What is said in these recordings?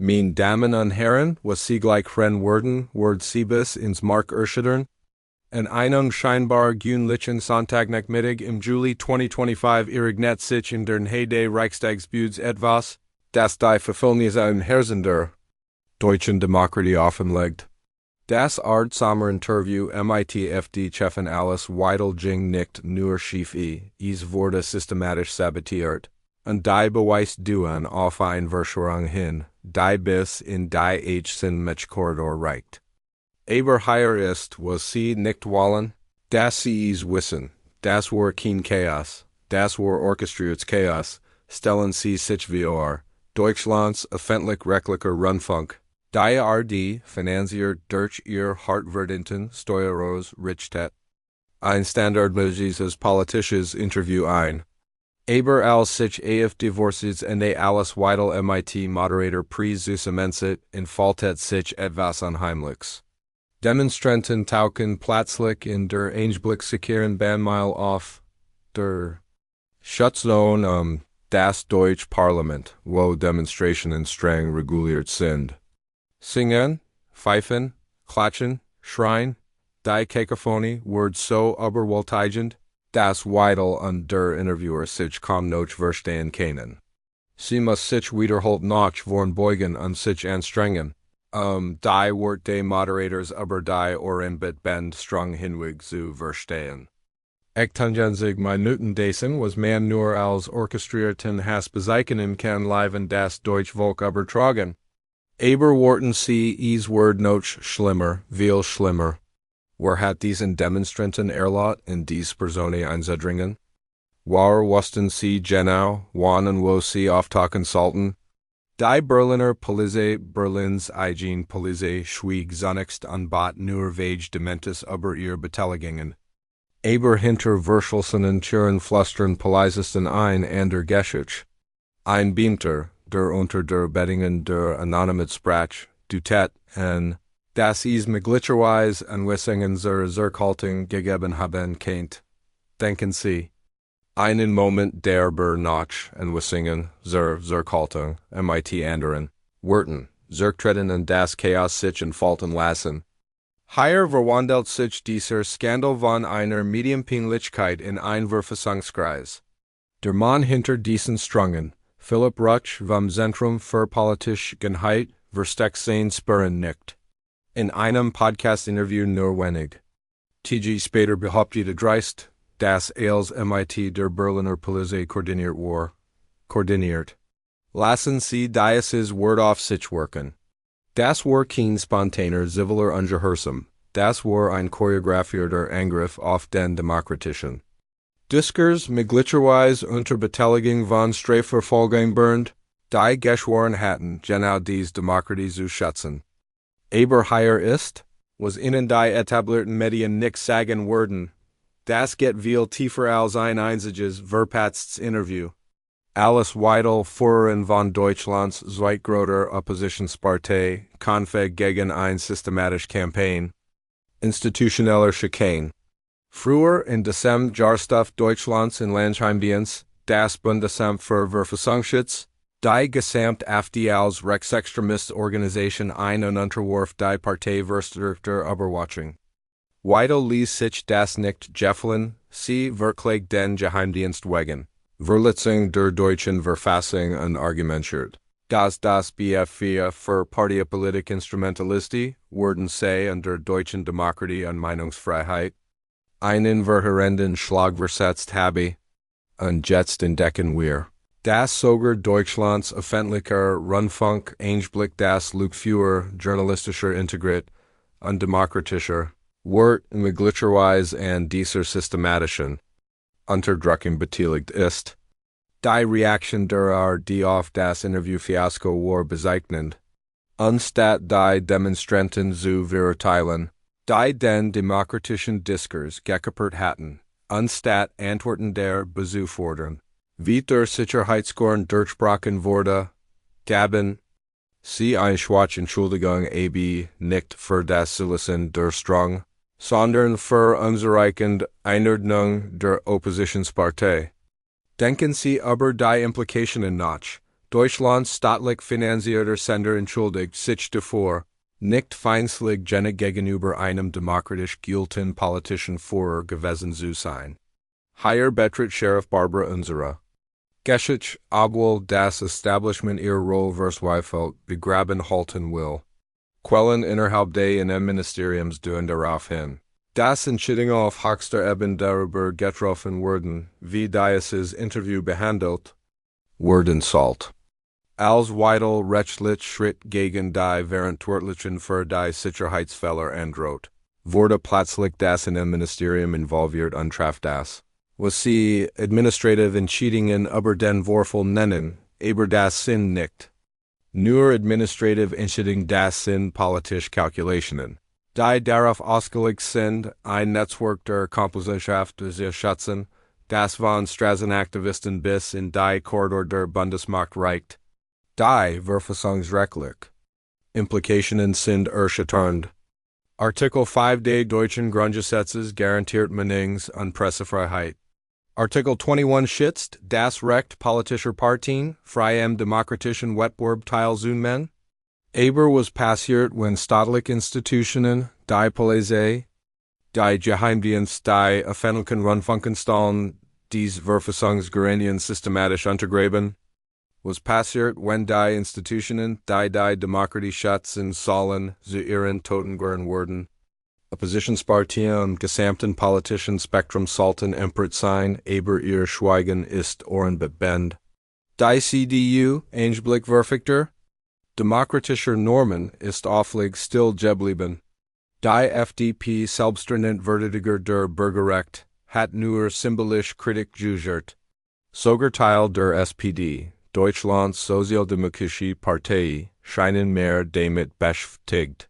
Mijn Damen und Herren, was Sie gleich werden, Word Siebes ins Mark Erschüttern? An scheinbar Günlichen Sonntagnachmittag im Juli 2025 irregnet sich in den Heyday Reichstagsbuds etwas, das die Verfilmnisse und Herzender Deutschen Demokratie offenlegt. Das Art Interview MIT-FD-Chefin Alice Weidel nicht nur schief es wurde systematisch sabotiert. Und die beweist duen auf ein Verschwörung hin, die bis in die 18 Korridor reicht. Aber hier ist, was sie nicht wollen, dass sie es wissen, das war kein Chaos, das war orchestriertes Chaos, stellen sie sich vor, Deutschlands öffentlich-rechtlicher Rundfunk, die ARD, finanziert durch ihr hartverdienten Steueros Richtet. Ein standardmäßiges politisches Interview ein. Aber als sich divorces ende Alice Weidel MIT Moderator zusammensetzt, entfaltet sich etwas Unheimliches. Demonstranten tauchen plötzlich in der Einblickssicheren Bahnmeile auf, der Schutzzone das Deutsche Parlament, wo Demonstrationen streng reguliert sind. Singen, pfeifen, klatschen, schreien, die Kakophonie wird so überwältigend, dass Weidel und der Interviewer sich kaum noch verstehen können. Sie muss sich wiederholt noch vorbeugen und sich anstrengen, die Wort des Moderators über die Ohrenbit bend strong hinweg zu verstehen. 28 Minuten dessen was man nur als orchestrierten Hasbezeichnungen kann liven das Deutsche Volk übertragen. Aber worten sie es Wort noch schlimmer, viel schlimmer. Wer hat diesen Demonstranten erlaubt, in diese Personen einzudringen? War wussten sie genau, wann und wo sie auftauchen sollten? Die Berliner Polizei Berlins eigene Polizei schwieg zunächst und bat nur vage Dementes über ihre Beteiligungen. Aber hinter verschlossenen Türen flüstern Polizisten ein der Geschichte. Ein Beamter, der unter der Bedingungen der Anonymen sprach, dutet en, dass es möglicherweise Anweisungen zur Zurückhaltung gegeben haben könnte. Denken Sie. Einen Moment der nach Anweisungen zur Zurückhaltung, MIT anderen, Wörtern, zurücktreten und das Chaos sich entfalten lassen. Hier verwandelt sich dieser Skandal von einer Medienpeinlichkeit in ein Verfassungskreis. Der Mann hinter diesen Strungen, Philipp Rutsch vom Zentrum für politische Genheit, versteckt sein Spüren nicht. In einem Podcast-Interview nur wenig. TG später behauptete dreist, dass als MIT der Berliner Polizei koordiniert. Lassen Sie dieses Wort auf sich wirken. Das war kein spontaner ziviler Ungehorsam, das war ein choreografierter Angriff auf den demokratischen Diskurs möglicherweise unter Beteiligung von Strafverfolgung bernd, die geschworen hatten, genau dies Demokratie zu schützen. Aber hier ist, was Ihnen die etablierten Medien nicht sagen würden, das geht viel tiefer als ein einziges verpatztes Interview. Alice Weidel, Führerin von Deutschlands zweitgrößter Oppositionspartei, Kampfe gegen ein systematische Campaign. Institutioneller Schikane. Früher in Dezember Jahrstoff Deutschlands in Landheimdienst, das Bundesamt für Verfassungsschutz, die gesamt AfD als Rechtsextremist-Organisation ein und unterwarf die Partei verstärkter Überwachung. Weidel ließ sich das nicht gefallen, sie wirklich den Geheimdienst wegen Verletzung der deutschen Verfassung und argumentiert, dass das BF4 für Parteipolitik Instrumentalistie, wurden sie an der deutschen Demokratie und Meinungsfreiheit einen verheerenden Schlag versetzt habe, und jetzt entdecken wir, dass sogar Deutschlands öffentlicher Rundfunk Einblick das Lückführer journalistischer Integrität und demokratischer wird möglicherweise an dieser systematischen Unterdrückung beteiligt ist. Die Reaktion der ARD auf das Interview-Fiasko war bezeichnend. Anstatt die Demonstranten zu verurteilen, die den demokratischen Diskurs gekapert hatten, anstatt Antworten der bezufordern, wie der Sicherheitskorn durchbrochen wurde, gaben sie eine schwache Entschuldigung ab nicht für das Zulassen der Strang, sondern für unzureichende Einordnung der Oppositionspartei. Denken Sie über die Implikationen nach, Deutschland staatlich finanzierter Sender entschuldigt sich davor, nicht feindlich gegenüber einem demokratisch gültigen politischen Führer gewesen zu sein. Hier betritt Sheriff Barbara unsere Geschichte, obwohl das Establishment ihre Rolle verzweifelt begraben halten will. Quellen innerhalb des Innenministeriums deuten darauf hin, dass Entscheidungen auf höchster Ebene darüber getroffen wurden, wie dieses Interview behandelt werden sollte. Als Weidel rechtlich Schritt gegen die Verantwortlichen für die Sicherheitsfälle androht, wurde plötzlich das Innenministerium involviert und traf das, was sie administrative Entscheidungen über den Vorfall nennen, aber das sind nicht nur administrative Entscheidungen, das sind politische Kalkulationen, die darauf ausgelegt sind, ein Netzwerk der Komplizenschaft zu schützen, das von Straßenaktivisten bis in die Korridor der Bundesmacht reicht. Die verfassungsrechtlich Implikationen sind erschütternd. Artikel 5 des deutschen Grundgesetzes garantiert Meinungs- und Pressefreiheit. Artikel 21 schützt das Recht politischer Partien, frei am demokratischen Wettbewerb teilzunehmen. Aber was passiert, wenn staatliche Institutionen, die Polizei, die Geheimdienst, die öffentlichen Rundfunkanstalten, dies Verfassungsgremien systematisch untergraben? Was passiert, wenn die Institutionen, die Demokratie schützen sollen, zu ihren Totengräbern werden? Oppositionspartien im gesamten politischen Spektrum sollten empört sein, aber ihr Schweigen ist ohrenbebend. Die CDU, Einblick verfügter demokratischer Normen ist auflich still geblieben. Die FDP, selbsternannt Verteidiger der Bürgerrecht, hat nur symbolisch Kritik geübt. Sogar Teil der SPD, Deutschlands Sozialdemokratische Partei, scheinen mehr damit beschäftigt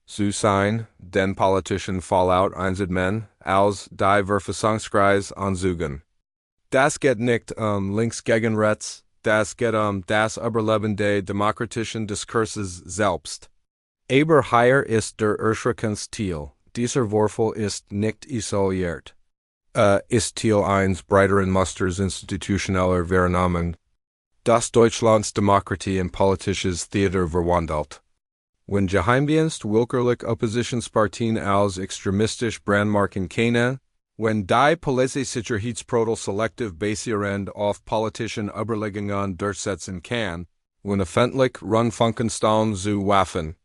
zu sein, den politischen Fallout einzudämmen, als die Verfassungskreis anzugehen. Das geht nicht links gegen rechts, das geht das Überleben des demokratischen Diskurses selbst. Aber hier ist der Erschreckensziel, dieser Vorfall ist nicht isoliert. Ist Ziel eines breiteren Musters institutioneller Vernahmen, das Deutschlands Demokratie in politisches Theater verwandelt. Wenn Geheimdienst willkürlich Oppositionspartien als extremistisch brandmarken können, wenn die Polizeisicherheitsprotokoll selektiv basierend auf politischen Überlegungen durchsetzen kann, wenn öffentlich Rundfunkanstalten zu Waffen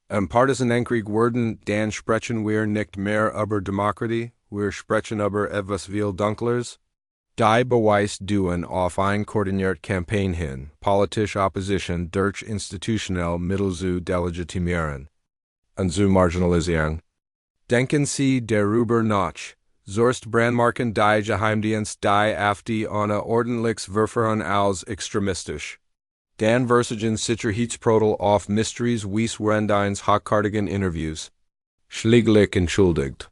im Partisanenkrieg werden, dann sprechen wir nicht mehr über Demokratie, wir sprechen über etwas viel Dunkleres. Die Beweis deuten auf ein koordiniert Campaign hin, politische Opposition durch institutionelle Mittel zu delegitimieren und zu marginalisieren. Denken Sie darüber nach, sonst brandmarken die Geheimdienst die AfD ohne ordentliches Verfahren als extremistisch. Dann versichern Sicherheitsprotokoll auf Mysteries wie Rendines hochkarätigen Interviews. Schläglich entschuldigt.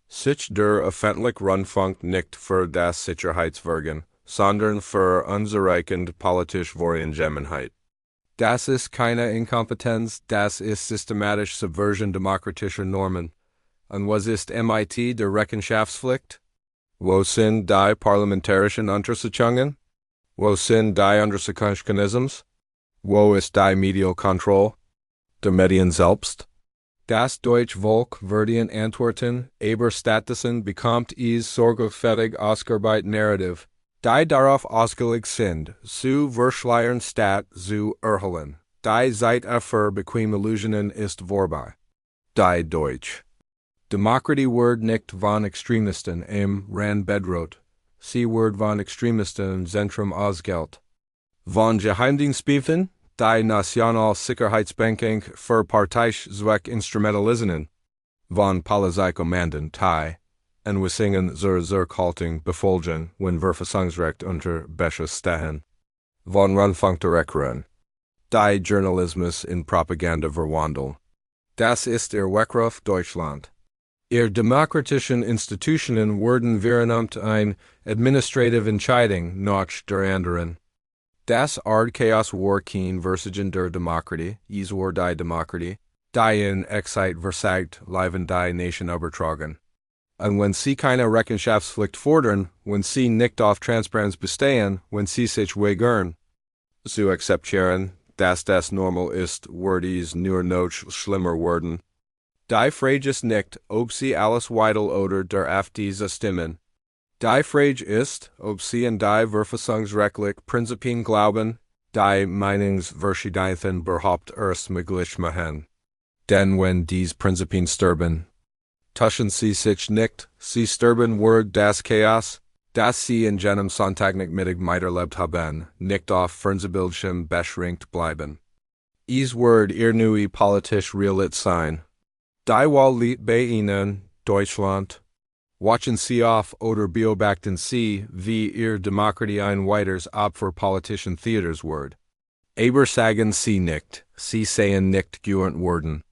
Sich der öffentliche Rundfunk nicht für das Sicherheitswirken, sondern für unzureichende politische Voreingenommenheit. Das ist keine Inkompetenz, das ist systematische Subversion demokratischer Normen. Und was ist MIT der Rechenschaftspflicht? Wo sind die parlamentarischen Untersuchungen? Wo sind die Untersuchungsmechanismen? Wo ist die Medienkontrolle? Der Medien selbst? Das deutsche Volk werden antworten, aber stattdessen bekommt es sorgfältig ausgearbeitet Narrative, die darauf ausgelegt sind, zu verschleiern statt zu erhellen. Die Zeit für bequeme Illusionen ist vorbei. Die Deutsch Demokratie wird nicht von Extremisten am Rand bedroht, sie wird von Extremisten im Zentrum ausgestellt. Von Geheimdienstbeamten, die Nationalsicherheitsbanking für Parteizweck instrumentalisieren, von Polizeikommanden, die Anweisungen zur Zurückhaltung befolgen, wenn Verfassungsrecht unter Beschuss stehen, von Rundfunkdirektoren, die Journalismus in Propaganda verwandeln. Das ist ihr Weckruf Deutschland. Ihr demokratischen Institutionen werden während ein administrative Entscheidung nach der anderen. Das Chaos war kein Versagen der Demokratie, es war die Demokratie, die in Exit versagt, leiben die Nation übertragen. Und wenn sie keine Rechenschaftspflicht fordern, wenn sie nicht auf Transparenz bestehen, wenn sie sich weigern, zu akzeptieren, dass das normal ist, wordies nur noch schlimmer worden. Die Frage ist nicht, ob sie alles Weidel oder der diese stimmen. Die Frage ist, ob sie an die Verfassungsrechtlich Prinzipien glauben, die Meinungsverschiedenheiten überhaupt erst möglich machen. Denn wenn dies Prinzipien sterben, tuschen sie sich nicht, sie sterben word das Chaos, das sie in jenem Sonntagmittag miterlebt haben, nicht auf Fernsehbildschirm beschränkt bleiben. Is word ihr neue politisch Realität sein. Die Wahl liegt bei Ihnen, Deutschland. Watchen Sie auf oder beobachten Sie, wie Ihr Demokratie ein weiteres Opfer politischen Theaters wird. Aber sagen Sie nicht, Sie sehen nicht gehört worden.